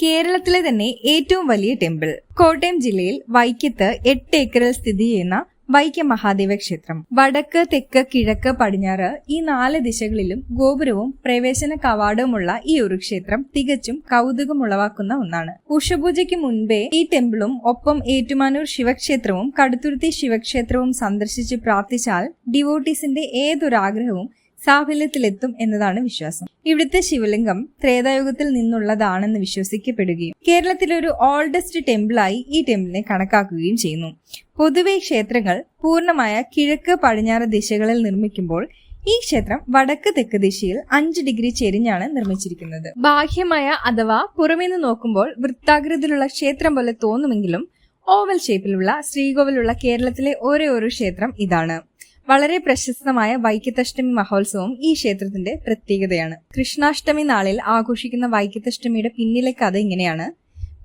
കേരളത്തിലെ തന്നെ ഏറ്റവും വലിയ ടെമ്പിൾ. കോട്ടയം ജില്ലയിൽ വൈക്കത്ത് 8 ഏക്കറിൽ സ്ഥിതി ചെയ്യുന്ന വൈക്കം മഹാദേവ ക്ഷേത്രം. വടക്ക്, തെക്ക്, കിഴക്ക്, പടിഞ്ഞാറ് ഈ 4 ദിശകളിലും ഗോപുരവും പ്രവേശന കവാടവുമുള്ള ഈ ഒരു ക്ഷേത്രം തികച്ചും കൗതുകമുളവാക്കുന്ന ഒന്നാണ്. ഉഷപൂജയ്ക്ക് മുൻപേ ഈ ടെമ്പിളും ഒപ്പം ഏറ്റുമാനൂർ ശിവക്ഷേത്രവും കടുത്തുരുത്തി ശിവക്ഷേത്രവും സന്ദർശിച്ച് പ്രാർത്ഥിച്ചാൽ ഡിവോട്ടീസിന്റെ ഏതൊരാഗ്രഹവും സാഫല്യത്തിലെത്തും എന്നതാണ് വിശ്വാസം. ഇവിടുത്തെ ശിവലിംഗം ത്രേതായുഗത്തിൽ നിന്നുള്ളതാണെന്ന് വിശ്വസിക്കപ്പെടുകയും കേരളത്തിലൊരു ഓൾഡസ്റ്റ് ടെമ്പിളായി ഈ ടെമ്പിളിനെ കണക്കാക്കുകയും ചെയ്യുന്നു. പൊതുവെ ക്ഷേത്രങ്ങൾ പൂർണ്ണമായ കിഴക്ക് പടിഞ്ഞാറ് ദിശകളിൽ നിർമ്മിക്കുമ്പോൾ ഈ ക്ഷേത്രം വടക്ക് തെക്ക് ദിശയിൽ 5 ഡിഗ്രി ചെരിഞ്ഞാണ് നിർമ്മിച്ചിരിക്കുന്നത്. ബാഹ്യമായ അഥവാ പുറമേന്ന് നോക്കുമ്പോൾ വൃത്താകൃതിയിലുള്ള ക്ഷേത്രം പോലെ തോന്നുമെങ്കിലും ഓവൽ ഷേപ്പിലുള്ള ശ്രീകോവിലുള്ള കേരളത്തിലെ ഒരേ ഒരു ക്ഷേത്രം ഇതാണ്. വളരെ പ്രശസ്തമായ വൈക്കത്തഷ്ടമി മഹോത്സവം ഈ ക്ഷേത്രത്തിന്റെ പ്രത്യേകതയാണ്. കൃഷ്ണാഷ്ടമി നാളിൽ ആഘോഷിക്കുന്ന വൈക്കത്തഷ്ടമിയുടെ പിന്നിലെ കഥ ഇങ്ങനെയാണ്.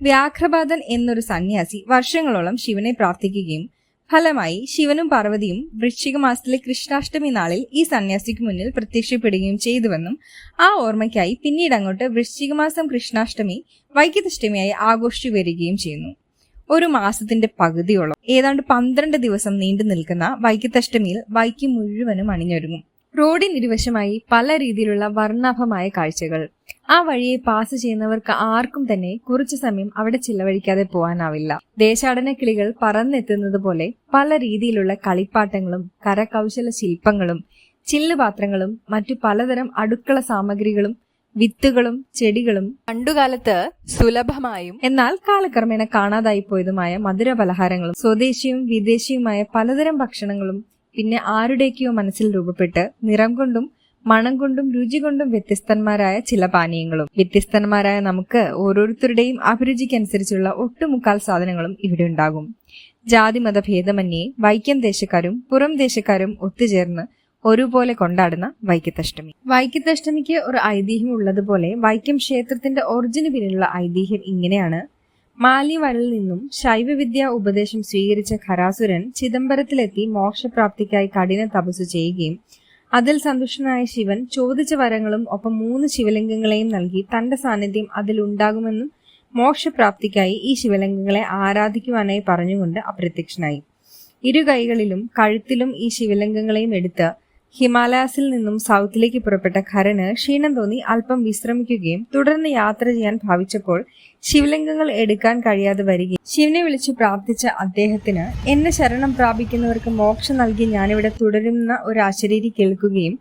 വ്യാഘ്രപാദൻ എന്നൊരു സന്യാസി വർഷങ്ങളോളം ശിവനെ പ്രാർത്ഥിക്കുകയും ഫലമായി ശിവനും പാർവതിയും വൃശ്ചിക മാസത്തിലെ കൃഷ്ണാഷ്ടമി നാളിൽ ഈ സന്യാസിക്ക് മുന്നിൽ പ്രത്യക്ഷപ്പെടുകയും ചെയ്തുവെന്നും ആ ഓർമ്മയ്ക്കായി പിന്നീട് അങ്ങോട്ട് വൃശ്ചിക മാസം കൃഷ്ണാഷ്ടമി വൈക്കത്തഷ്ടമിയായി ആഘോഷിച്ചു വരികയും ചെയ്യുന്നു. ഒരു മാസത്തിന്റെ പകുതിയോളം ഏതാണ്ട് 12 ദിവസം നീണ്ടു നിൽക്കുന്ന വൈക്കത്തഷ്ടമിയിൽ വൈക്കം മുഴുവനും അണിഞ്ഞൊരുങ്ങും. റോഡിനിരുവശമായി പല രീതിയിലുള്ള വർണ്ണാഭമായ കാഴ്ചകൾ. ആ വഴിയെ പാസ് ചെയ്യുന്നവർക്ക് ആർക്കും തന്നെ കുറച്ചു സമയം അവിടെ ചിലവഴിക്കാതെ പോകാനാവില്ല. ദേശാടന കിളികൾ പറന്നെത്തുന്നത് പോലെ പല രീതിയിലുള്ള കളിപ്പാട്ടങ്ങളും കരകൗശല ശില്പങ്ങളും ചില്ലുപാത്രങ്ങളും മറ്റു പലതരം അടുക്കള സാമഗ്രികളും വിത്തുകളും ചെടികളും പണ്ടുകാലത്ത് സുലഭമായും എന്നാൽ കാലക്രമേണ കാണാതായി പോയതുമായ മധുര പലഹാരങ്ങളും സ്വദേശിയും വിദേശിയുമായ പലതരം ഭക്ഷണങ്ങളും പിന്നെ ആരുടെയൊക്കെയോ മനസ്സിൽ രൂപപ്പെട്ട് നിറം കൊണ്ടും മണം കൊണ്ടും രുചി കൊണ്ടും വ്യത്യസ്തന്മാരായ ചില പാനീയങ്ങളും വ്യത്യസ്തന്മാരായ നമുക്ക് ഓരോരുത്തരുടെയും അഭിരുചിക്കനുസരിച്ചുള്ള ഒട്ടുമുക്കാൽ സാധനങ്ങളും ഇവിടെ ഉണ്ടാകും. ജാതിമത ഭേദമന്യേ വൈക്കം ദേശക്കാരും പുറം ദേശക്കാരും ഒത്തുചേർന്ന് ഒരുപോലെ കൊണ്ടാടുന്ന വൈക്കത്തഷ്ടമി. വൈക്കത്തഷ്ടമിക്ക് ഒരു ഐതിഹ്യം ഉള്ളതുപോലെ വൈക്കം ക്ഷേത്രത്തിന്റെ ഒറിജിന് പിന്നിലുള്ള ഐതിഹ്യം ഇങ്ങനെയാണ്. മാല്യവനിൽ നിന്നും ശൈവവിദ്യ ഉപദേശം സ്വീകരിച്ച ഖരാസുരൻ ചിദംബരത്തിലെത്തി മോക്ഷപ്രാപ്തിക്കായി കഠിന തപസ്സു ചെയ്യുകയും അതിൽ സന്തുഷ്ടനായ ശിവൻ ചോദിച്ച വരങ്ങളും ഒപ്പം 3 ശിവലിംഗങ്ങളെയും നൽകി തന്റെ സാന്നിധ്യം അതിലുണ്ടാകുമെന്നും മോക്ഷപ്രാപ്തിക്കായി ഈ ശിവലിംഗങ്ങളെ ആരാധിക്കുവാനായി പറഞ്ഞുകൊണ്ട് അപ്രത്യക്ഷനായി. 2 കൈകളിലും കഴുത്തിലും ഈ ശിവലിംഗങ്ങളെയും എടുത്ത് ഹിമാലയാസിൽ നിന്നും സൗത്തിലേക്ക് പുറപ്പെട്ട ഖരന് ക്ഷീണം തോന്നി അല്പം വിശ്രമിക്കുകയും തുടർന്ന് യാത്ര ചെയ്യാൻ ഭാവിച്ചപ്പോൾ ശിവലിംഗങ്ങൾ എടുക്കാൻ കഴിയാതെ വരികയും ശിവനെ വിളിച്ചു പ്രാർത്ഥിച്ച അദ്ദേഹത്തിന് എന്നെ ശരണം പ്രാപിക്കുന്നവർക്ക് മോക്ഷം നൽകി ഞാനിവിടെ തുടരുന്ന ഒരു അശരീരി കേൾക്കുകയും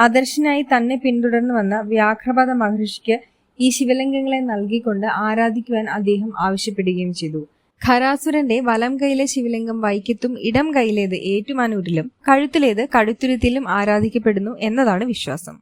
അദർശനായി തന്നെ പിന്തുടർന്നു വന്ന വ്യാഘ്രപാദ മഹർഷിക്ക് ഈ ശിവലിംഗങ്ങളെ നൽകിക്കൊണ്ട് ആരാധിക്കുവാൻ അദ്ദേഹം ആവശ്യപ്പെടുകയും ചെയ്തു. ഖരാസുരന്റെ വലം കൈയിലെ ശിവലിംഗം വൈക്കത്തും ഇടം കൈയിലേത് ഏറ്റുമാനൂരിലും കഴുത്തിലേത് കടുത്തുരുത്തിയിലും ആരാധിക്കപ്പെടുന്നു എന്നതാണ് വിശ്വാസം.